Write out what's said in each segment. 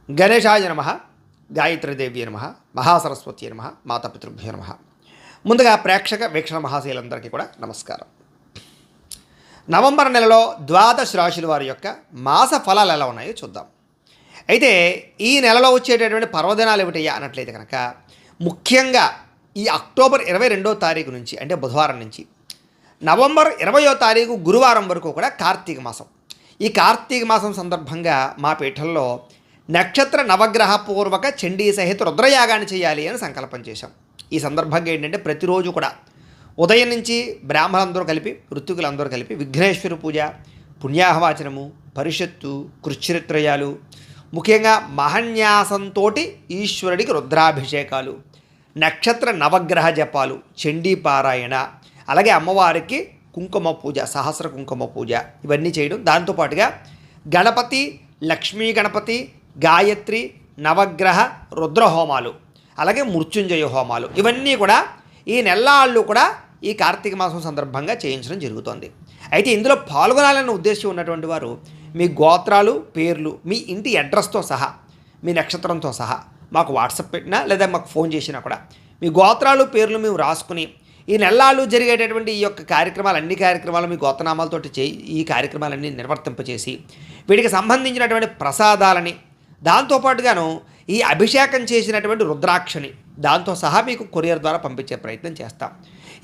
గణేశాయ నమః, గాయత్రీదేవ్యే నమః, మహాసరస్వతి నమః, మాతాపితృభ్యో నమః. ముందుగా ప్రేక్షక వీక్షణ మహాశీలందరికీ కూడా నమస్కారం. నవంబర్ నెలలో ద్వాదశ రాశుల వారి యొక్క మాస ఫలాలు ఎలా ఉన్నాయో చూద్దాం. అయితే ఈ నెలలో వచ్చేటటువంటి పర్వదినాలు ఏమిటయ్యా అన్నట్లయితే కనుక ముఖ్యంగా ఈ అక్టోబర్ 22వ తారీఖు నుంచి అంటే బుధవారం నుంచి నవంబర్ 20వ తారీఖు గురువారం వరకు కూడా కార్తీక మాసం. ఈ కార్తీక మాసం సందర్భంగా మా పీఠంలో నక్షత్ర నవగ్రహ పూర్వక చండీ సహిత రుద్రయాగాన్ని చేయాలి అని సంకల్పం చేశాం. ఈ సందర్భంగా ఏంటంటే ప్రతిరోజు కూడా ఉదయం నుంచి బ్రాహ్మణులందరూ కలిపి ఋత్వికులందరూ కలిపి విఘ్నేశ్వర పూజ, పుణ్యాహవాచనము, పరిషత్తు, కృచ్ఛరిత్రయాలు, ముఖ్యంగా మహన్యాసంతో ఈశ్వరుడికి రుద్రాభిషేకాలు, నక్షత్ర నవగ్రహ జపాలు, చండీ పారాయణ, అలాగే అమ్మవారికి కుంకుమ పూజ, సహస్ర కుంకుమ పూజ ఇవన్నీ చేయడం. దాంతోపాటుగా గణపతి, లక్ష్మీ గణపతి, గాయత్రి, నవగ్రహ రుద్ర హోమాలు, అలాగే మృత్యుంజయ హోమాలు ఇవన్నీ కూడా ఈ నెల్లాళ్ళు కూడా ఈ కార్తీక మాసం సందర్భంగా చేయించడం జరుగుతోంది. అయితే ఇందులో పాల్గొనాలన్న ఉద్దేశం ఉన్నటువంటి వారు మీ గోత్రాలు, పేర్లు, మీ ఇంటి అడ్రస్తో సహా, మీ నక్షత్రంతో సహా మాకు వాట్సాప్ పెట్టినా లేదా మాకు ఫోన్ చేసినా కూడా మీ గోత్రాలు, పేర్లు మేము రాసుకుని ఈ నెల్లాళ్ళు జరిగేటటువంటి ఈ యొక్క కార్యక్రమాలు, అన్ని కార్యక్రమాలు మీ గోత్రనామాలతోటి ఈ కార్యక్రమాలన్నీ నిర్వర్తింపచేసి వీటికి సంబంధించినటువంటి ప్రసాదాలని, దాంతోపాటుగాను ఈ అభిషేకం చేసినటువంటి రుద్రాక్షని దాంతో సహా మీకు కొరియర్ ద్వారా పంపించే ప్రయత్నం చేస్తాం.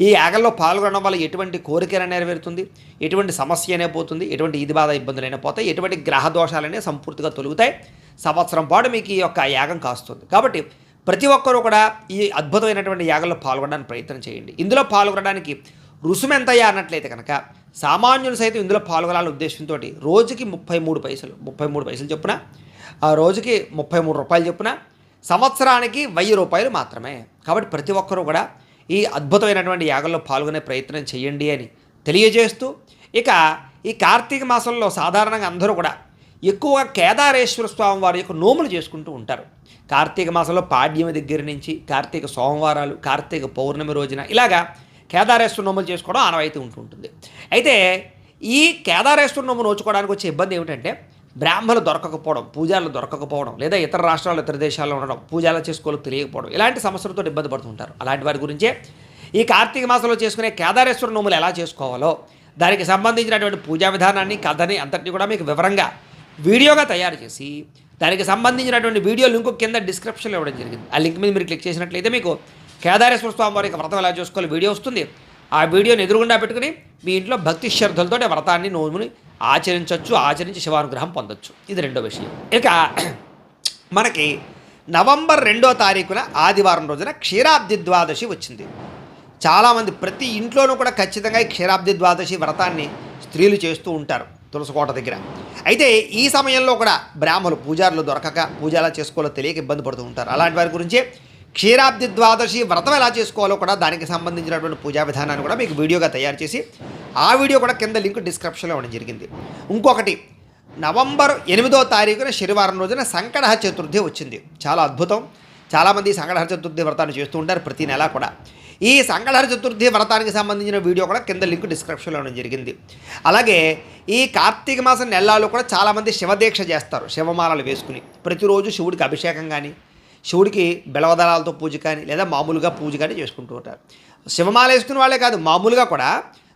ఈ యాగంలో పాల్గొనడం వల్ల ఎటువంటి కోరికైనా నెరవేరుతుంది, ఎటువంటి సమస్య అయినా పోతుంది, ఎటువంటి ఇది బాధ ఇబ్బందులైనా పోతాయి, ఎటువంటి గ్రహ దోషాలనే సంపూర్తిగా తొలుగుతాయి. సంవత్సరం పాటు మీకు ఈ యొక్క యాగం కాస్తుంది. కాబట్టి ప్రతి ఒక్కరూ కూడా ఈ అద్భుతమైనటువంటి యాగంలో పాల్గొనడానికి ప్రయత్నం చేయండి. ఇందులో పాల్గొనడానికి రుసుము ఎంతయ్యా అన్నట్లయితే కనుక సామాన్యులు సైతం ఇందులో పాల్గొనాలనే ఉద్దేశంతో రోజుకి 33 పైసలు చొప్పున, ఆ రోజుకి 33 రూపాయలు చొప్పున, సంవత్సరానికి 1000 రూపాయలు మాత్రమే. కాబట్టి ప్రతి ఒక్కరూ కూడా ఈ అద్భుతమైనటువంటి యాగంలో పాల్గొనే ప్రయత్నం చేయండి అని తెలియజేస్తూ, ఇక ఈ కార్తీక మాసంలో సాధారణంగా అందరూ కూడా ఎక్కువగా కేదారేశ్వర స్వామి వారి యొక్క నోములు చేసుకుంటూ ఉంటారు. కార్తీక మాసంలో పాడ్యమి దగ్గర నుంచి కార్తీక సోమవారాలు, కార్తీక పౌర్ణమి రోజున ఇలాగా కేదారేశ్వర నోములు చేసుకోవడం ఆనవాయితీ ఉంటుంటుంది. అయితే ఈ కేదారేశ్వర నోము నోచుకోవడానికి వచ్చే ఇబ్బంది ఏమిటంటే బ్రాహ్మణులు దొరకకపోవడం, పూజారులు దొరకకపోవడం, లేదా ఇతర రాష్ట్రాలు, ఇతర దేశాల్లో ఉండడం, పూజలు చేసుకోవాలో తెలియకపోవడం, ఇలాంటి సమస్యలతో ఇబ్బంది పడుతుంటారు. అలాంటి వారి గురించే ఈ కార్తీక మాసంలో చేసుకునే కేదారేశ్వర నోములు ఎలా చేసుకోవాలో దానికి సంబంధించినటువంటి పూజా విధానాన్ని, కథని అంతటినీ కూడా మీకు వివరంగా వీడియోగా తయారు చేసి దానికి సంబంధించినటువంటి వీడియో లింక్ కింద డిస్క్రిప్షన్లో ఇవ్వడం జరిగింది. ఆ లింక్ మీద మీరు క్లిక్ చేసినట్లయితే మీకు కేదారేశ్వర స్వామి వారి వ్రతం ఎలా చేసుకోవాలి వీడియో వస్తుంది. ఆ వీడియోని ఎదురుగుండా పెట్టుకుని మీ ఇంట్లో భక్తి శ్రద్ధలతో వ్రతాన్ని, నోముని ఆచరించి శివానుగ్రహం పొందొచ్చు. ఇది రెండో విషయం. ఇక మనకి నవంబర్ 2వ తారీఖున ఆదివారం రోజున క్షీరాబ్ది ద్వాదశి వచ్చింది. చాలామంది ప్రతి ఇంట్లోనూ కూడా ఖచ్చితంగా ఈ క్షీరాబ్ది ద్వాదశి వ్రతాన్ని స్త్రీలు చేస్తూ ఉంటారు తులసికోట దగ్గర. అయితే ఈ సమయంలో కూడా బ్రాహ్మణులు, పూజారులు దొరకక పూజ ఎలా చేసుకోవాలో తెలియక ఇబ్బంది పడుతూ ఉంటారు. అలాంటి వారి గురించే క్షీరాబ్ది ద్వాదశి వ్రతం ఎలా చేసుకోవాలో కూడా దానికి సంబంధించినటువంటి పూజా విధానాన్ని కూడా మీకు వీడియోగా తయారు చేసి ఆ వీడియో కూడా కింద లింక్ డిస్క్రిప్షన్లో ఇవ్వడం జరిగింది. ఇంకొకటి నవంబర్ 8వ తారీఖున శనివారం రోజున సంకటహర చతుర్థి వచ్చింది. చాలా అద్భుతం. చాలామంది సంకటహర చతుర్థి వ్రతాన్ని చేస్తూ ఉంటారు ప్రతి నెలా కూడా. ఈ సంకటహర చతుర్థి వ్రతానికి సంబంధించిన వీడియో కూడా కింద లింక్ డిస్క్రిప్షన్లో ఇవ్వడం జరిగింది. అలాగే ఈ కార్తీక మాసం నెలల్లో కూడా చాలామంది శివదీక్ష చేస్తారు. శివమాలలు వేసుకుని ప్రతిరోజు శివుడికి అభిషేకం కానీ, శివుడికి బెలవదళాలతో పూజ కానీ, లేదా మామూలుగా పూజ కానీ చేసుకుంటూ ఉంటారు. శివమాల వేసుకునే వాళ్ళే కాదు, మామూలుగా కూడా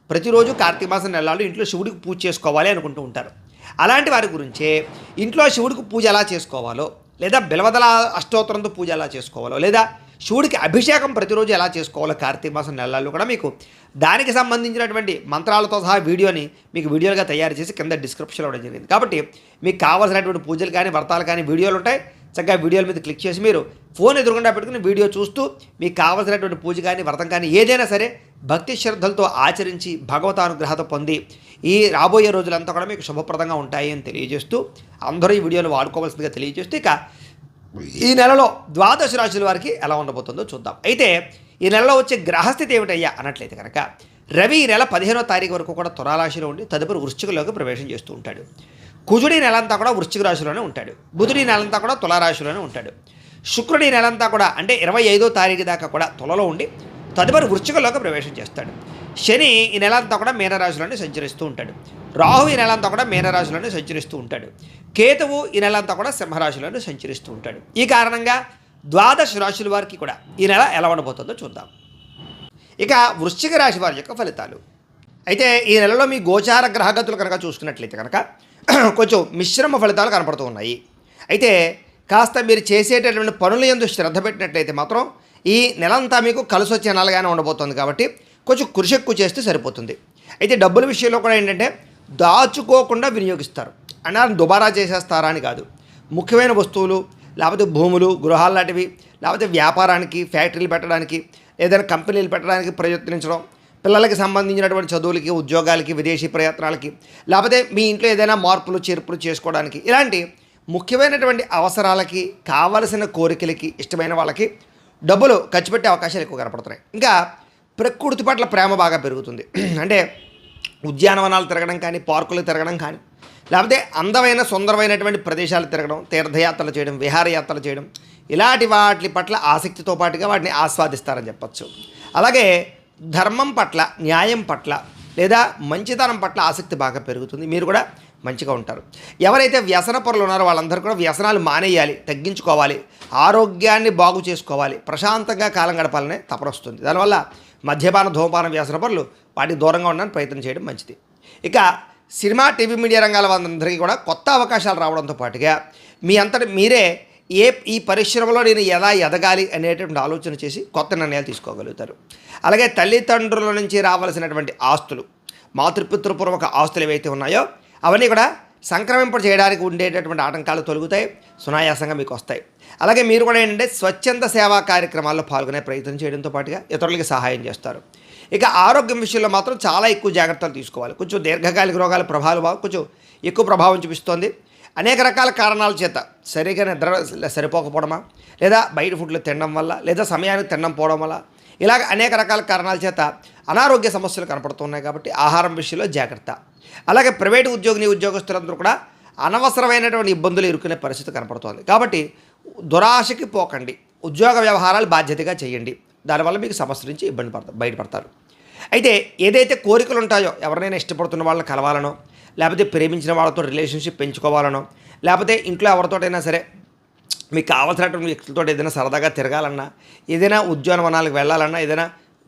ప్రతిరోజు కార్తీక మాసం నెలల్లో ఇంట్లో శివుడికి పూజ చేసుకోవాలి అనుకుంటూ ఉంటారు. అలాంటి వారి గురించే ఇంట్లో శివుడికి పూజ ఎలా చేసుకోవాలో, లేదా బెలవదళ అష్టోత్తరంతో పూజ ఎలా చేసుకోవాలో, లేదా శివుడికి అభిషేకం ప్రతిరోజు ఎలా చేసుకోవాలో కార్తీక మాసం నెలల్లో కూడా మీకు దానికి సంబంధించినటువంటి మంత్రాలతో సహా వీడియోని మీకు వీడియోలుగా తయారు చేసి కింద డిస్క్రిప్షన్లో ఇవ్వడం జరిగింది. కాబట్టి మీకు కావాల్సినటువంటి పూజలు కానీ, వ్రతాలు కానీ వీడియోలు ఉంటాయి. చక్కగా వీడియోల మీద క్లిక్ చేసి మీరు ఫోన్ ఎదురుగుండా పెట్టుకుని వీడియో చూస్తూ మీకు కావాల్సినటువంటి పూజ కానీ, వ్రతం కానీ ఏదైనా సరే భక్తి శ్రద్ధలతో ఆచరించి భగవతానుగ్రహత పొంది ఈ రాబోయే రోజులంతా కూడా మీకు శుభప్రదంగా ఉంటాయి అని తెలియజేస్తూ, అందరూ ఈ వీడియోను వాడుకోవాల్సిందిగా తెలియజేస్తూ, ఇక ఈ నెలలో ద్వాదశ రాశుల వారికి ఎలా ఉండబోతుందో చూద్దాం. అయితే ఈ నెలలో వచ్చే గ్రహస్థితి ఏమిటయ్యా అన్నట్లయితే కనుక రవి ఈ నెల 15వ తారీఖు వరకు కూడా తులారాశిలో ఉండి తదుపరి వృశ్చికలోకి ప్రవేశం చేస్తూ ఉంటాడు. కుజుడి నెలంతా కూడా వృశ్చిక రాశిలోనే ఉంటాడు. బుధుడి నెలంతా కూడా తులారాశిలోనే ఉంటాడు. శుక్రుడి నెలంతా కూడా అంటే 25వ తారీఖు దాకా కూడా తులలో ఉండి తదుపరి వృశ్చికలోకి ప్రవేశం చేస్తాడు. శని ఈ నెల అంతా కూడా మీనరాశిలోనే సంచరిస్తూ ఉంటాడు. రాహు ఈ నెల అంతా కూడా మీనరాశిలోనే సంచరిస్తూ ఉంటాడు. కేతువు ఈ నెల అంతా కూడా సింహరాశిలోనే సంచరిస్తూ ఉంటాడు. ఈ కారణంగా ద్వాదశ రాశుల వారికి కూడా ఈ నెల ఎలా ఉండబోతుందో చూద్దాం. ఇక వృశ్చిక రాశి వారి యొక్క ఫలితాలు. అయితే ఈ నెలలో మీ గోచార గ్రహగతులు కనుక చూసుకున్నట్లయితే కనుక కొంచెం మిశ్రమ ఫలితాలు కనపడుతూ ఉన్నాయి. అయితే కాస్త మీరు చేసేటటువంటి పనుల యందు శ్రద్ధ పెట్టినట్లయితే మాత్రం ఈ నెలంతా మీకు కలిసి వచ్చే నెలగానే ఉండబోతుంది. కాబట్టి కొంచెం కృషి ఎక్కువ చేస్తే సరిపోతుంది. అయితే డబ్బుల విషయంలో కూడా ఏంటంటే దాచుకోకుండా వినియోగిస్తారు. అన్నా దుబారా చేసేస్తారా అని కాదు. ముఖ్యమైన వస్తువులు లేకపోతే భూములు, గృహాలు లాంటివి, లేకపోతే వ్యాపారానికి, ఫ్యాక్టరీలు పెట్టడానికి, ఏదైనా కంపెనీలు పెట్టడానికి ప్రయత్నించడం, పిల్లలకి సంబంధించినటువంటి చదువులకి, ఉద్యోగాలకి, విదేశీ ప్రయత్నాలకి, లేకపోతే మీ ఇంట్లో ఏదైనా మార్పులు చేర్పులు చేసుకోవడానికి, ఇలాంటి ముఖ్యమైనటువంటి అవసరాలకి, కావలసిన కోరికలకి, ఇష్టమైన వాళ్ళకి డబ్బులు ఖర్చు పెట్టే అవకాశాలు ఎక్కువ కనపడుతున్నాయి. ఇంకా ప్రకృతి పట్ల ప్రేమ బాగా పెరుగుతుంది. అంటే ఉద్యానవనాలు తిరగడం కానీ, పార్కులు తిరగడం కానీ, లేకపోతే అందమైన సుందరమైనటువంటి ప్రదేశాలు తిరగడం, తీర్థయాత్రలు చేయడం, విహారయాత్రలు చేయడం, ఇలాంటి వాటి పట్ల ఆసక్తితో పాటుగా వాటిని ఆస్వాదిస్తారని చెప్పచ్చు. అలాగే ధర్మం పట్ల, న్యాయం పట్ల లేదా మంచితనం పట్ల ఆసక్తి బాగా పెరుగుతుంది. మీరు కూడా మంచిగా ఉంటారు. ఎవరైతే వ్యసన పరులు ఉన్నారో వాళ్ళందరూ కూడా వ్యసనాలు మానేయాలి, తగ్గించుకోవాలి, ఆరోగ్యాన్ని బాగు చేసుకోవాలి, ప్రశాంతంగా కాలం గడపాలనే తపన వస్తుంది. దానివల్ల మద్యపాన, ధూమపాన వ్యసన పరులు వాటికి దూరంగా ఉండడానికి ప్రయత్నం చేయడం మంచిది. ఇక సినిమా, టీవీ, మీడియా రంగాల వాళ్ళందరికీ కూడా కొత్త అవకాశాలు రావడంతో పాటుగా మీ అంతటి మీరే ఈ పరిశ్రమలో నేను ఎలా ఎదగాలి అనేటువంటి ఆలోచన చేసి కొత్త నిర్ణయాలు తీసుకోగలుగుతారు. అలాగే తల్లిదండ్రుల నుంచి రావాల్సినటువంటి ఆస్తులు, మాతృపితృపూర్వక ఆస్తులు ఏవైతే ఉన్నాయో అవన్నీ కూడా సంక్రమింప చేయడానికి ఉండేటటువంటి ఆటంకాలు తొలగుతాయి, సునాయాసంగా మీకు వస్తాయి. అలాగే మీరు కూడా ఏంటంటే స్వచ్ఛంద సేవా కార్యక్రమాల్లో పాల్గొనే ప్రయత్నం చేయడంతో పాటుగా ఇతరులకి సహాయం చేస్తారు. ఇక ఆరోగ్యం విషయంలో మాత్రం చాలా ఎక్కువ జాగ్రత్తలు తీసుకోవాలి. కొంచెం దీర్ఘకాలిక రోగాల ప్రభావం కొంచెం ఎక్కువ ప్రభావం చూపిస్తోంది. అనేక రకాల కారణాల చేత సరిగా నిద్ర సరిపోకపోవడమా, లేదా బయట ఫుడ్లు తినడం వల్ల, లేదా సమయానికి తినడం పోవడం వల్ల, ఇలాగ అనేక రకాల కారణాల చేత అనారోగ్య సమస్యలు కనపడుతున్నాయి. కాబట్టి ఆహారం విషయంలో జాగ్రత్త. అలాగే ప్రైవేటు ఉద్యోగస్తులందరూ కూడా అనవసరమైనటువంటి ఇబ్బందులు ఎదుర్కొనే పరిస్థితి కనపడుతోంది. కాబట్టి దురాశకి పోకండి, ఉద్యోగ వ్యవహారాలు బాధ్యతగా చేయండి. దానివల్ల మీకు సమస్య నుంచి బయటపడతారు. అయితే ఏదైతే కోరికలు ఉంటాయో, ఎవరినైనా ఇష్టపడుతున్న వాళ్ళని కలవాలనో, లేకపోతే ప్రేమించిన వాళ్ళతో రిలేషన్షిప్ పెంచుకోవాలనో, లేకపోతే ఇంట్లో ఎవరితోటైనా సరే మీకు కావాల్సినటువంటి వ్యక్తులతో ఏదైనా సరదాగా తిరగాలన్నా, ఏదైనా ఉద్యానవనాలకు వెళ్ళాలన్నా, ఏదైనా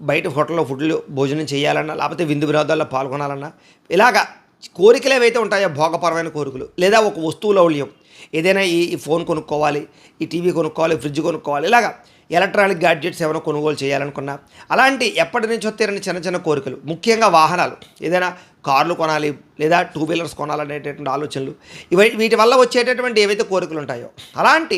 బయట హోటల్లో ఫుడ్లు భోజనం చేయాలన్నా, లేకపోతే విందు వినోదాల్లో పాల్గొనాలన్నా, ఇలాగా కోరికలు ఏవైతే ఉంటాయో భోగపరమైన కోరికలు, లేదా ఒక వస్తువు లౌల్యం, ఏదైనా ఈ ఫోన్ కొనుక్కోవాలి, ఈ టీవీ కొనుక్కోవాలి, ఫ్రిడ్జ్ కొనుక్కోవాలి, ఇలాగా ఎలక్ట్రానిక్ గ్యాడ్జెట్స్ ఏమైనా కొనుగోలు చేయాలనుకున్నా, అలాంటి ఎప్పటి నుంచో తీరని చిన్న చిన్న కోరికలు, ముఖ్యంగా వాహనాలు, ఏదైనా కార్లు కొనాలి లేదా 2 వీలర్స్ కొనాలనేటటువంటి ఆలోచనలు, వీటి వల్ల వచ్చేటటువంటి ఏవైతే కోరికలు ఉంటాయో అలాంటి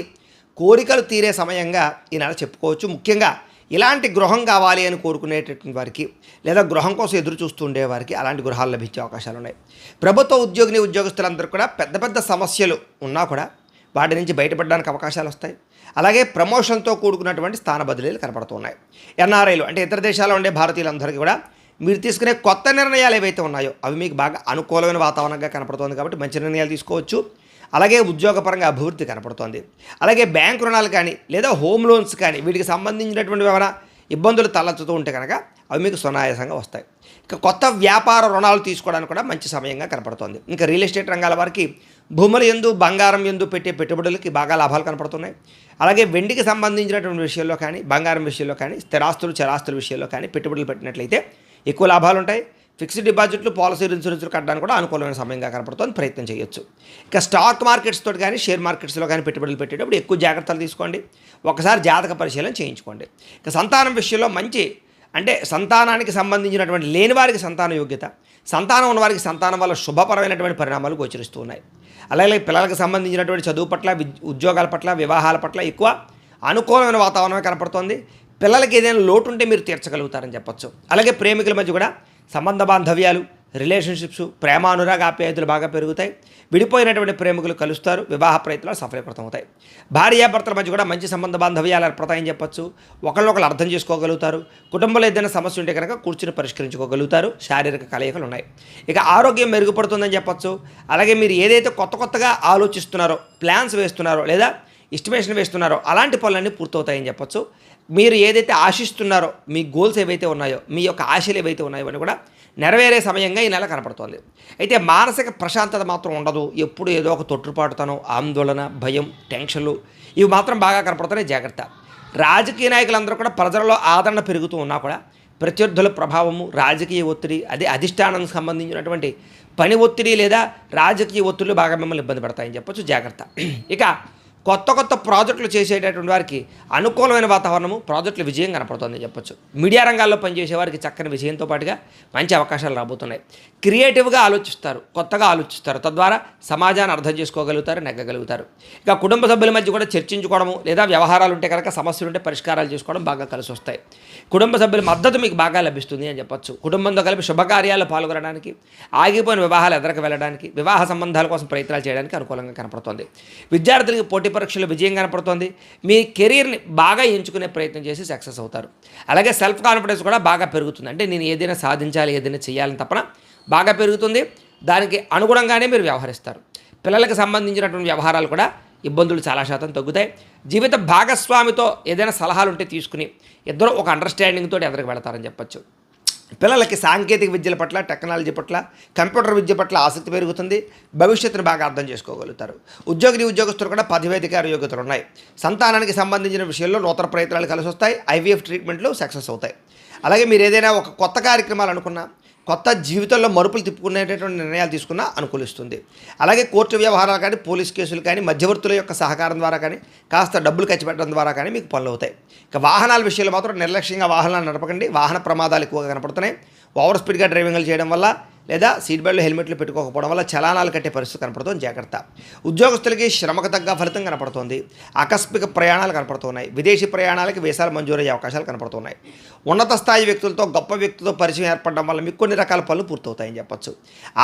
కోరికలు తీరే సమయంగా ఈ నెల చెప్పుకోవచ్చు. ముఖ్యంగా ఇలాంటి గృహం కావాలి అని కోరుకునేటటువంటి వారికి, లేదా గృహం కోసం ఎదురు చూస్తూ ఉండేవారికి అలాంటి గృహాలు లభించే అవకాశాలు ఉన్నాయి. ప్రభుత్వ ఉద్యోగస్తులందరూ కూడా పెద్ద పెద్ద సమస్యలు ఉన్నా కూడా వాటి నుంచి బయటపడడానికి అవకాశాలు వస్తాయి. అలాగే ప్రమోషన్తో కూడుకున్నటువంటి స్థాన బదిలీలు కనపడుతున్నాయి. ఎన్ఆర్ఐలు అంటే ఇతర దేశాల్లో ఉండే భారతీయులందరికీ కూడా మీరు తీసుకునే కొత్త నిర్ణయాలు ఏవైతే ఉన్నాయో అవి మీకు బాగా అనుకూలమైన వాతావరణంగా కనపడుతుంది. కాబట్టి మంచి నిర్ణయాలు తీసుకోవచ్చు. అలాగే ఉద్యోగపరంగా అభివృద్ధి కనపడుతోంది. అలాగే బ్యాంక్ రుణాలు కానీ లేదా హోమ్ లోన్స్ కానీ వీటికి సంబంధించినటువంటి ఏమైనా ఇబ్బందులు తలెత్తుతూ ఉంటే కనుక అవి మీకు సునాయాసంగా వస్తాయి. ఇక కొత్త వ్యాపార రుణాలు తీసుకోవడానికి కూడా మంచి సమయంగా కనపడుతోంది. ఇంకా రియల్ ఎస్టేట్ రంగాల వారికి భూముల యందు, బంగారం యందు పెట్టే పెట్టుబడులకి బాగా లాభాలు కనపడుతున్నాయి. అలాగే వెండికి సంబంధించినటువంటి విషయంలో కానీ, బంగారం విషయంలో కానీ, స్థిరాస్తులు, చరాస్తుల విషయంలో కానీ పెట్టుబడులు పెట్టినట్లయితే ఎక్కువ లాభాలు ఉంటాయి. ఫిక్స్డ్ డిపాజిట్లు, పాలసీ ఇన్సూరెన్స్లు కట్టడానికి కూడా అనుకూలమైన సమయంగా కనపడుతుంది. ప్రయత్నం చేయొచ్చు. ఇక స్టాక్ మార్కెట్స్ తోటి కానీ, షేర్ మార్కెట్స్లో కానీ పెట్టుబడులు పెట్టేటప్పుడు ఎక్కువ జాగ్రత్తలు తీసుకోండి. ఒకసారి జాతక పరిశీలన చేయించుకోండి. ఇక సంతానం విషయంలో మంచి అంటే సంతానానికి సంబంధించినటువంటి లేని వారికి సంతాన యోగ్యత, సంతానం ఉన్నవారికి సంతానం వల్ల శుభపరమైనటువంటి పరిణామాలు గోచరిస్తూ ఉన్నాయి. అలాగే పిల్లలకు సంబంధించినటువంటి చదువు పట్ల, ఉద్యోగాల పట్ల, వివాహాల పట్ల ఎక్కువ అనుకూలమైన వాతావరణమే కనపడుతోంది. పిల్లలకి ఏదైనా లోటు ఉంటే మీరు తీర్చగలుగుతారని చెప్పొచ్చు. అలాగే ప్రేమికుల మధ్య కూడా సంబంధ బాంధవ్యాలు, రిలేషన్షిప్స్, ప్రేమానురాగ ఆప్యాయతలు బాగా పెరుగుతాయి. విడిపోయినటువంటి ప్రేమికులు కలుస్తారు. వివాహ ప్రయత్నాలు సఫలీకృతం అవుతాయి. భార్యాభర్తల మధ్య కూడా మంచి సంబంధ బాంధవ్యాలు ఏర్పడతాయని చెప్పొచ్చు. ఒకళ్ళొకళ్ళు అర్థం చేసుకోగలుగుతారు. కుటుంబంలో ఏదైనా సమస్య ఉంటే కనుక కూర్చుని పరిష్కరించుకోగలుగుతారు. శారీరక కలయికలు ఉన్నాయి. ఇక ఆరోగ్యం మెరుగుపడుతుందని చెప్పొచ్చు. అలాగే మీరు ఏదైతే కొత్తగా ఆలోచిస్తున్నారో, ప్లాన్స్ వేస్తున్నారో, లేదా ఎస్టిమేషన్ వేస్తున్నారో అలాంటి పనులన్నీ పూర్తవుతాయని చెప్పొచ్చు. మీరు ఏదైతే ఆశిస్తున్నారో, మీ గోల్స్ ఏవైతే ఉన్నాయో, మీ యొక్క ఆశలు ఏవైతే ఉన్నాయో అని కూడా నెరవేరే సమయంగా ఈ నెల కనపడుతోంది. అయితే మానసిక ప్రశాంతత మాత్రం ఉండదు. ఎప్పుడు ఏదో ఒక తొట్టుపాటుతనం, ఆందోళన, భయం, టెన్షన్లు ఇవి మాత్రం బాగా కనపడుతున్నాయి. జాగ్రత్త. రాజకీయ నాయకులందరూ కూడా ప్రజల్లో ఆదరణ పెరుగుతూ ఉన్నా కూడా ప్రత్యర్థుల ప్రభావము, రాజకీయ ఒత్తిడి, అదే అధిష్టానానికి సంబంధించినటువంటి పని ఒత్తిడి లేదా రాజకీయ ఒత్తిడిలు బాగా మిమ్మల్ని ఇబ్బంది పడతాయని చెప్పొచ్చు. జాగ్రత్త. ఇక కొత్త ప్రాజెక్టులు చేసేటటువంటి వారికి అనుకూలమైన వాతావరణము, ప్రాజెక్టుల విజయం కనపడుతుందని చెప్పొచ్చు. మీడియా రంగాల్లో పనిచేసే వారికి చక్కని విజయంతో పాటుగా మంచి అవకాశాలు రాబోతున్నాయి. క్రియేటివ్గా ఆలోచిస్తారు, కొత్తగా ఆలోచిస్తారు, తద్వారా సమాజాన్ని అర్థం చేసుకోగలుగుతారు, నెగ్గగలుగుతారు. ఇక కుటుంబ సభ్యుల మధ్య కూడా చర్చించుకోవడము లేదా వ్యవహారాలు ఉంటే కనుక సమస్యలు ఉంటే పరిష్కారాలు చేసుకోవడం బాగా కలిసి వస్తాయి. కుటుంబ సభ్యుల మద్దతు మీకు బాగా లభిస్తుంది అని చెప్పొచ్చు. కుటుంబంతో కలిపి శుభకార్యాలు పాల్గొనడానికి, ఆగిపోయిన వివాహాలు ఎదరకు వెళ్ళడానికి, వివాహ సంబంధాల కోసం ప్రయత్నాలు చేయడానికి అనుకూలంగా కనపడుతుంది. విద్యార్థులకి పోటీ పరీక్షలు విజయం కనపడుతుంది. మీ కెరీర్ని బాగా ఎంచుకునే ప్రయత్నం చేసి సక్సెస్ అవుతారు. అలాగే సెల్ఫ్ కాన్ఫిడెన్స్ కూడా బాగా పెరుగుతుంది. అంటే నేను ఏదైనా సాధించాలి, ఏదైనా చేయాలని తపన బాగా పెరుగుతుంది. దానికి అనుగుణంగానే మీరు వ్యవహరిస్తారు. పిల్లలకు సంబంధించినటువంటి వ్యవహారాలు కూడా ఇబ్బందులు చాలా శాతం తగ్గుతాయి. జీవిత భాగస్వామితో ఏదైనా సలహాలు ఉంటే తీసుకుని ఇద్దరు ఒక అండర్స్టాండింగ్ తోటి ఎదురుకు వెళతారని చెప్పొచ్చు. పిల్లలకి సాంకేతిక విద్యల పట్ల, టెక్నాలజీ పట్ల, కంప్యూటర్ విద్య పట్ల ఆసక్తి పెరుగుతుంది. భవిష్యత్తును బాగా అర్థం చేసుకోగలుగుతారు. ఉద్యోగస్తులు కూడా పదవీధికార యోగ్యతలు ఉన్నాయి. సంతానానికి సంబంధించిన విషయంలో నూతన ప్రయత్నాలు కలిసి వస్తాయి. ఐవీఎఫ్ ట్రీట్మెంట్లు సక్సెస్ అవుతాయి. అలాగే మీరు ఏదైనా ఒక కొత్త కార్యక్రమాలు అనుకున్నా, కొత్త జీవితంలో మరుపులు తిప్పుకునేటటువంటి నిర్ణయాలు తీసుకున్నా అనుకూలిస్తుంది. అలాగే కోర్టు వ్యవహారాలు కానీ, పోలీస్ కేసులు కానీ, మధ్యవర్తుల యొక్క సహకారం ద్వారా కానీ, కాస్త డబ్బులు ఖర్చు పెట్టడం ద్వారా కానీ మీకు పనులు అవుతాయి. ఇక వాహనాల విషయంలో మాత్రం నిర్లక్ష్యంగా వాహనాలు నడపకండి. వాహన ప్రమాదాలు ఎక్కువగా కనపడుతున్నాయి. ఓవర్ స్పీడ్గా డ్రైవింగ్లు చేయడం వల్ల లేదా సీట్ బెల్ట్లు, హెల్మెట్లు పెట్టుకోకపోవడం వల్ల చలానాలు కట్టే పరిస్థితి కనపడుతుంది. జాగ్రత్త. ఉద్యోగస్తులకి శ్రమకు తగ్గ ఫలితం కనపడుతుంది. ఆకస్మిక ప్రయాణాలు కనపడుతున్నాయి. విదేశీ ప్రయాణాలకి వీసాలు మంజూరయ్యే అవకాశాలు కనపడుతున్నాయి. ఉన్నత స్థాయి వ్యక్తులతో, గొప్ప వ్యక్తులతో పరిచయం ఏర్పడడం వల్ల మీకు కొన్ని రకాల పనులు పూర్తవుతాయని చెప్పొచ్చు.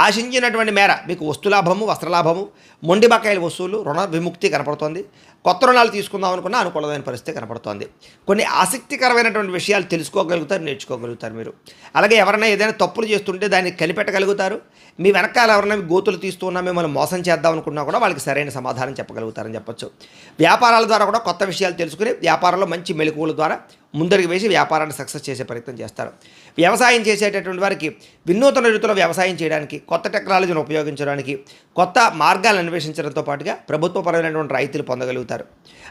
ఆశించినటువంటి మేర మీకు వస్తులాభము, వస్త్రలాభము, మొండి బకాయిల వసూలు, రుణ విముక్తి కనపడుతోంది. కొత్త రుణాలు తీసుకుందాం అనుకున్న అనుకూలమైన పరిస్థితి కనపడుతోంది. కొన్ని ఆసక్తికరమైనటువంటి విషయాలు తెలుసుకోగలుగుతారు, నేర్చుకోగలుగుతారు మీరు. అలాగే ఎవరైనా ఏదైనా తప్పులు చేస్తుంటే దాన్ని కనిపెట్టగలుగుతారు. మీ వెనకాల ఎవరైనా గోతులు తీస్తున్నా, మిమ్మల్ని మోసం చేద్దాం అనుకున్నా కూడా వాళ్ళకి సరైన సమాధానం చెప్పగలుగుతారని చెప్పొచ్చు. వ్యాపారాల ద్వారా కూడా కొత్త విషయాలు తెలుసుకుని వ్యాపారంలో మంచి మెలకువల ద్వారా ముందరికి వేసి వ్యాపారాన్ని సక్సెస్ చేసే ప్రయత్నం చేస్తారు. వ్యవసాయం చేసేటటువంటి వారికి వినూతన రీతిలో వ్యవసాయం చేయడానికి, కొత్త టెక్నాలజీని ఉపయోగించడానికి, కొత్త మార్గాలను అన్వేషించడంతో పాటుగా ప్రభుత్వపరమైనటువంటి రైతులు పొందగలుగుతారు.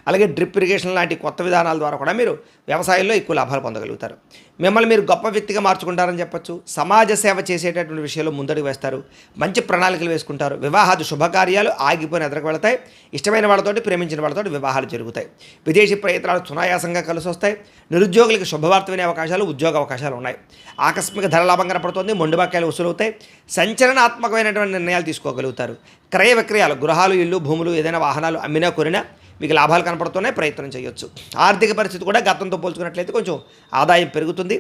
అలాగే డ్రిప్ ఇరిగేషన్ లాంటి కొత్త విధానాల ద్వారా కూడా మీరు వ్యవసాయంలో ఎక్కువ లాభాలు పొందగలుగుతారు. మిమ్మల్ని మీరు గొప్ప వ్యక్తిగా మార్చుకుంటారని చెప్పొచ్చు. సమాజ సేవ చేసేటటువంటి విషయంలో ముందడుగు వేస్తారు. మంచి ప్రణాళికలు వేసుకుంటారు. వివాహాది శుభకార్యాలు ఆగిపోయిన ఎదురుకు వెళతాయి. ఇష్టమైన వాళ్ళతోటి, ప్రేమించిన వాళ్ళతోటి వివాహాలు జరుగుతాయి. విదేశీ ప్రయత్నాలు సునాయాసంగా కలిసి వస్తాయి. నిరుద్యోగులకు శుభవార్త వినే అవకాశాలు, ఉద్యోగ అవకాశాలు ఉన్నాయి. ఆకస్మిక ధనలాభం కనపడుతుంది. మొండి బకాయిలు వసూలవుతాయి. సంచలనాత్మకమైనటువంటి నిర్ణయాలు తీసుకోగలుగుతారు. క్రయ విక్రయాలు, గృహాలు, ఇల్లు, భూములు, ఏదైనా వాహనాలు అమ్మినా కొనినా మీకు లాభాలు కనపడుతున్నాయి. ప్రయత్నం చేయొచ్చు. ఆర్థిక పరిస్థితి కూడా గతంతో పోల్చుకున్నట్లయితే కొంచెం ఆదాయం పెరుగుతుంది.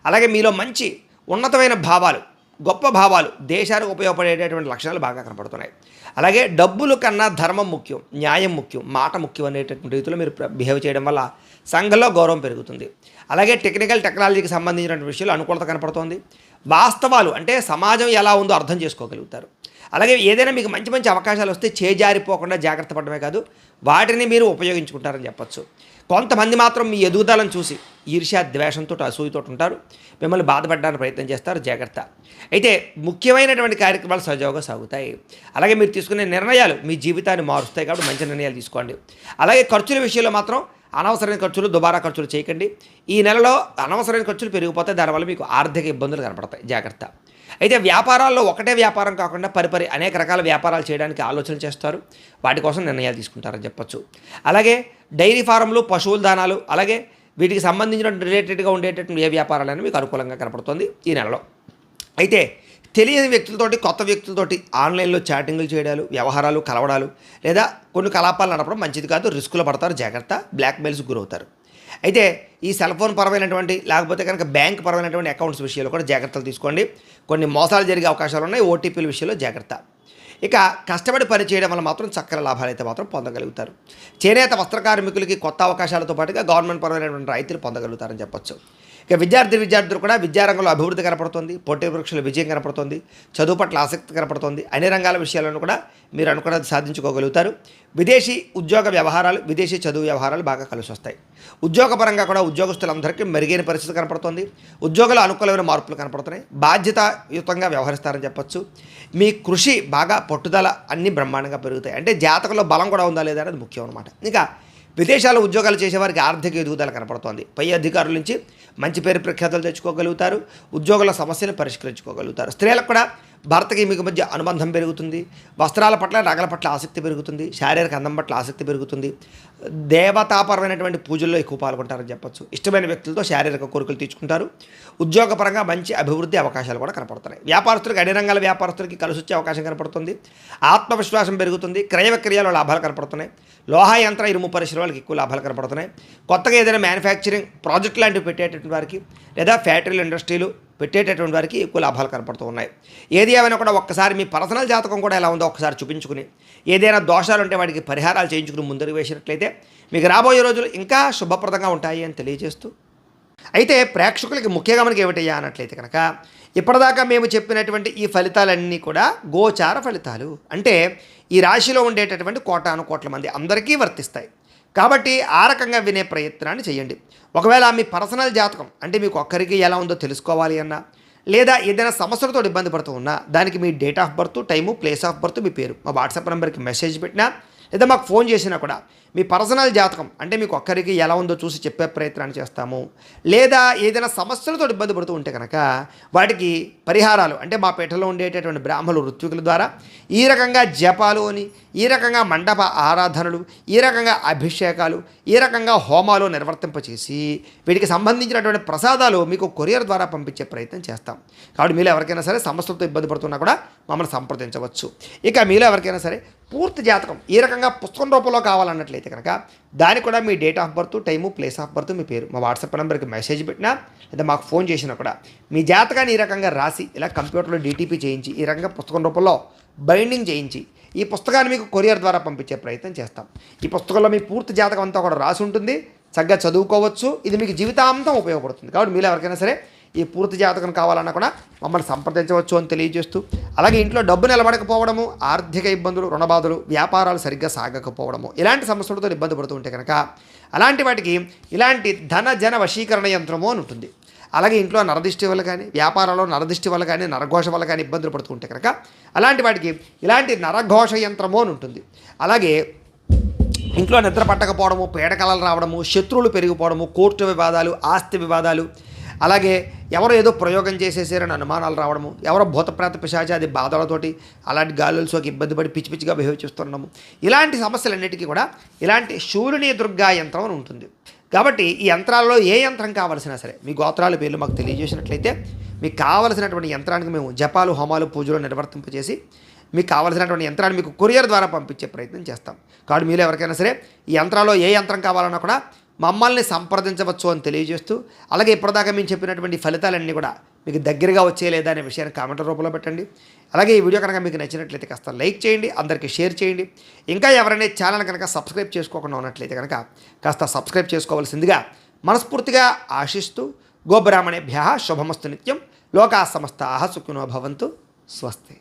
అలాగే మీలో మంచి ఉన్నతమైన భావాలు, గొప్ప భావాలు, దేశానికి ఉపయోగపడేటటువంటి లక్షణాలు బాగా కనపడుతున్నాయి. అలాగే డబ్బులు కన్నా ధర్మం ముఖ్యం, న్యాయం ముఖ్యం, మాట ముఖ్యం అనేటటువంటి రీతిలో మీరు బిహేవ్ చేయడం వల్ల సంఘంలో గౌరవం పెరుగుతుంది. అలాగే టెక్నాలజీకి సంబంధించినటువంటి విషయాలు అనుకూలత కనపడుతోంది. వాస్తవాలు అంటే సమాజం ఎలా ఉందో అర్థం చేసుకోగలుగుతారు. అలాగే ఏదైనా మీకు మంచి మంచి అవకాశాలు వస్తే చేజారిపోకుండా జాగ్రత్త పడమే కాదు, వాటిని మీరు ఉపయోగించుకుంటారని చెప్పొచ్చు. కొంతమంది మాత్రం మీ ఎదుగుదలను చూసి ఈర్ష్య, ద్వేషంతో, అసూయతో ఉంటారు. మిమ్మల్ని బాధపడడానికి ప్రయత్నం చేస్తారు. జాగ్రత్త. అయితే ముఖ్యమైనటువంటి కార్యక్రమాలు సజావుగా సాగుతాయి. అలాగే మీరు తీసుకునే నిర్ణయాలు మీ జీవితాన్ని మారుస్తాయి కాబట్టి మంచి నిర్ణయాలు తీసుకోండి. అలాగే ఖర్చుల విషయంలో మాత్రం అనవసరమైన ఖర్చులు, దుబారా ఖర్చులు చేయకండి. ఈ నెలలో అనవసరమైన ఖర్చులు పెరిగిపోతాయి. దానివల్ల మీకు ఆర్థిక ఇబ్బందులు కనపడతాయి. జాగ్రత్త. అయితే వ్యాపారాల్లో ఒకటే వ్యాపారం కాకుండా పరిపరి అనేక రకాల వ్యాపారాలు చేయడానికి ఆలోచన చేస్తారు. వాటి కోసం నిర్ణయాలు తీసుకుంటారని చెప్పొచ్చు. అలాగే డైరీ ఫారంలు, పశువుల దానాలు, అలాగే వీటికి సంబంధించిన రిలేటెడ్గా ఉండేటటువంటి ఏ వ్యాపారాలైనా మీకు అనుకూలంగా కనపడుతుంది ఈ నెలలో. అయితే తెలియని వ్యక్తులతోటి, కొత్త వ్యక్తులతోటి ఆన్లైన్లో చాటింగ్లు చేయడాలు, వ్యవహారాలు, కలవడాలు లేదా కొన్ని కలాపాలు నడపడం మంచిది కాదు. రిస్కులో పడతారు. జాగ్రత్త. బ్లాక్మెయిల్స్కి గురవుతారు. అయితే ఈ సెల్ ఫోన్ పరమైనటువంటి లేకపోతే కనుక బ్యాంక్ పరమైనటువంటి అకౌంట్స్ విషయంలో కూడా జాగ్రత్తలు తీసుకోండి. కొన్ని మోసాలు జరిగే అవకాశాలు ఉన్నాయి. ఓటీపీల విషయంలో జాగ్రత్త. ఇక కష్టపడి పని చేయడం వల్ల మాత్రం చక్కని లాభాలు అయితే మాత్రం పొందగలుగుతారు. చేనేత వస్త్ర కార్మికులకి కొత్త అవకాశాలతో పాటుగా గవర్నమెంట్ పరమైనటువంటి రైతులు పొందగలుగుతారని చెప్పొచ్చు. ఇక విద్యార్థులు కూడా విద్యారంగంలో అభివృద్ధి కనపడుతుంది, పోటీ పరీక్షల విజయం కనపడుతుంది, చదువు పట్ల ఆసక్తి కనపడుతుంది. అన్ని రంగాల విషయాలను కూడా మీరు అనుకున్నది సాధించుకోగలుగుతారు. విదేశీ ఉద్యోగ వ్యవహారాలు, విదేశీ చదువు వ్యవహారాలు బాగా కలిసి వస్తాయి. ఉద్యోగపరంగా కూడా ఉద్యోగస్తులందరికీ మెరుగైన పరిస్థితి కనపడుతుంది. ఉద్యోగాల అనుకూలమైన మార్పులు కనపడుతున్నాయి. బాధ్యతాయుతంగా వ్యవహరిస్తారని చెప్పొచ్చు. మీ కృషి బాగా పట్టుదల అన్నీ బ్రహ్మాండంగా పెరుగుతాయి. అంటే జాతకంలో బలం కూడా ఉందా లేదా అనేది ముఖ్యం అనమాట. ఇంకా విదేశాల్లో ఉద్యోగాలు చేసేవారికి ఆర్థిక ఎదుగుదల కనపడుతోంది. పై అధికారుల నుంచి మంచి పేరు ప్రఖ్యాతులు తెచ్చుకోగలుగుతారు. ఉద్యోగుల సమస్యను పరిష్కరించుకోగలుగుతారు. స్త్రీలకు కూడా భర్తకి మీకు మధ్య అనుబంధం పెరుగుతుంది. వస్త్రాల పట్ల, నగల పట్ల ఆసక్తి పెరుగుతుంది. శారీరక అందం పట్ల ఆసక్తి పెరుగుతుంది. దేవతాపరమైనటువంటి పూజల్లో ఎక్కువ పాల్గొంటారని చెప్పొచ్చు. ఇష్టమైన వ్యక్తులతో శారీరక కోరికలు తీర్చుకుంటారు. ఉద్యోగపరంగా మంచి అభివృద్ధి అవకాశాలు కూడా కనపడుతున్నాయి. వ్యాపారస్తులకు, అన్ని రంగాల వ్యాపారస్తులకి కలిసి వచ్చే అవకాశం కనపడుతుంది. ఆత్మవిశ్వాసం పెరుగుతుంది. క్రయ విక్రయాల్లో లాభాలు కనపడుతున్నాయి. లోహ యంత్ర ఇనుము పరిశ్రమలకు ఎక్కువ లాభాలు కనపడుతున్నాయి. కొత్తగా ఏదైనా మ్యానుఫ్యాక్చరింగ్ ప్రాజెక్ట్ లాంటివి పెట్టేటటువంటి వారికి, లేదా ఫ్యాక్టరీలు, ఇండస్ట్రీలు పెట్టేటటువంటి వారికి ఎక్కువ లాభాలు కనపడుతూ ఉన్నాయి. ఏది ఏమైనా కూడా ఒక్కసారి మీ పర్సనల్ జాతకం కూడా ఎలా ఉందో ఒక్కసారి చూపించుకుని, ఏదైనా దోషాలు ఉంటే వాటికి పరిహారాలు చేయించుకుని ముందుకు వేసినట్లయితే మీకు రాబోయే రోజులు ఇంకా శుభప్రదంగా ఉంటాయి అని తెలియజేస్తూ, అయితే ప్రేక్షకులకి ముఖ్యంగా మనకి ఏమిటయ్యా అన్నట్లయితే కనుక, ఇప్పటిదాకా మేము చెప్పినటువంటి ఈ ఫలితాలన్నీ కూడా గోచార ఫలితాలు. అంటే ఈ రాశిలో ఉండేటటువంటి కోటాను కోట్ల మంది అందరికీ వర్తిస్తాయి. కాబట్టి ఆ రకంగా వినే ప్రయత్నాన్ని చేయండి. ఒకవేళ మీ పర్సనల్ జాతకం అంటే మీకు ఒక్కరికి ఎలా ఉందో తెలుసుకోవాలి అన్నా, లేదా ఏదైనా సమస్యలతో ఇబ్బంది పడుతూ ఉన్నా, దానికి మీ date of birth, time, place of birth, మీ పేరు మా వాట్సాప్ నెంబర్కి మెసేజ్ పెట్టినా, లేదా మాకు ఫోన్ చేసినా కూడా మీ పర్సనల్ జాతకం అంటే మీకు ఒక్కరికి ఎలా ఉందో చూసి చెప్పే ప్రయత్నాన్ని చేస్తాము. లేదా ఏదైనా సమస్యలతో ఇబ్బంది పడుతూ ఉంటే కనుక వాటికి పరిహారాలు అంటే మా పీఠలో ఉండేటటువంటి బ్రాహ్మణులు, ఋత్వికుల ద్వారా ఈ రకంగా జపాలు అని, ఈ రకంగా మండప ఆరాధనలు, ఈ రకంగా అభిషేకాలు, ఈ రకంగా హోమాలు నిర్వర్తింపచేసి వీటికి సంబంధించినటువంటి ప్రసాదాలు మీకు కొరియర్ ద్వారా పంపించే ప్రయత్నం చేస్తాం. కాబట్టి మీలో ఎవరికైనా సరే సమస్యలతో ఇబ్బంది పడుతున్నా కూడా మమ్మల్ని సంప్రదించవచ్చు. ఇక మీలో ఎవరికైనా సరే పూర్తి జాతకం ఈ రకంగా పుస్తకం రూపంలో కావాలన్నట్లయితే కనుక దానికి కూడా మీ date of birth, time, place of birth, మీ పేరు మా వాట్సాప్ నెంబర్కి మెసేజ్ పెట్టినా, లేదా మాకు ఫోన్ చేసినా కూడా మీ జాతకాన్ని ఈ రకంగా రాసి ఇలా కంప్యూటర్లో డీటీపీ చేయించి ఈ రకంగా పుస్తకం రూపంలో బైండింగ్ చేయించి ఈ పుస్తకాన్ని మీకు కొరియర్ ద్వారా పంపించే ప్రయత్నం చేస్తాం. ఈ పుస్తకంలో మీ పూర్తి జాతకం అంతా కూడా రాసి ఉంటుంది. చక్కగా చదువుకోవచ్చు. ఇది మీకు జీవితాంతం ఉపయోగపడుతుంది. కాబట్టి మీరు ఎవరికైనా సరే ఈ పూర్తి జాతకం కావాలన్నా కూడా మమ్మల్ని సంప్రదించవచ్చు అని తెలియజేస్తూ, అలాగే ఇంట్లో డబ్బు నిలబడకపోవడము, ఆర్థిక ఇబ్బందులు, రుణబాధలు, వ్యాపారాలు సరిగ్గా సాగకపోవడము, ఇలాంటి సమస్యలతో ఇబ్బంది పడుతూ ఉంటే కనుక అలాంటి వాటికి ఇలాంటి ధన జన వశీకరణ యంత్రము అని ఉంటుంది. అలాగే ఇంట్లో నరదిష్టి వల్ల కానీ, వ్యాపారంలో నరదిష్టి వల్ల కానీ, నరఘోష వల్ల కానీ ఇబ్బందులు పడుతూ ఉంటే కనుక అలాంటి వాటికి ఇలాంటి నరఘోష యంత్రము అని ఉంటుంది. అలాగే ఇంట్లో నిద్ర పట్టకపోవడము, పీడకలలు రావడము, శత్రువులు పెరిగిపోవడము, కోర్టు వివాదాలు, ఆస్తి వివాదాలు, అలాగే ఎవరో ఏదో ప్రయోగం చేసేసారని అనుమానాలు రావడము, ఎవరో భూతప్రేత పిశాచాది బాధలతోటి అలాంటి గాలులు సోకి ఇబ్బంది పడి పిచ్చి పిచ్చిగా బిహేవ్ చేస్తున్నాము, ఇలాంటి సమస్యలన్నిటికీ కూడా ఇలాంటి శూలిని దుర్గా యంత్రం అని ఉంటుంది. కాబట్టి ఈ యంత్రాలలో ఏ యంత్రం కావాల్సినా సరే మీ గోత్రాల పేర్లు మాకు తెలియజేసినట్లయితే మీకు కావలసినటువంటి యంత్రానికి మేము జపాలు, హోమాలు, పూజలు నిర్వర్తింపచేసి మీకు కావాల్సినటువంటి యంత్రాన్ని మీకు కొరియర్ ద్వారా పంపించే ప్రయత్నం చేస్తాం. కాబట్టి మీరు ఎవరికైనా సరే ఈ యంత్రాల్లో ఏ యంత్రం కావాలన్నా కూడా మమ్మల్ని సంప్రదించవచ్చు అని తెలియజేస్తూ, అలాగే ఇప్పటిదాకా మేము చెప్పినటువంటి ఫలితాలన్నీ కూడా మీకు దగ్గరగా వచ్చే లేదా అనే విషయాన్ని కామెంట్ రూపంలో పెట్టండి. అలాగే ఈ వీడియో కనుక మీకు నచ్చినట్లయితే కాస్త లైక్ చేయండి, అందరికీ షేర్ చేయండి. ఇంకా ఎవరైనా ఛానల్ కనుక సబ్స్క్రైబ్ చేసుకోకుండా ఉన్నట్లయితే కనుక కాస్త సబ్స్క్రైబ్ చేసుకోవాల్సిందిగా మనస్ఫూర్తిగా ఆశిస్తూ, గోబ్రాహ్మణేభ్యః శుభమస్తు నిత్యం, లోకా సమస్తాః సుఖినో భవంతు, స్వస్తి.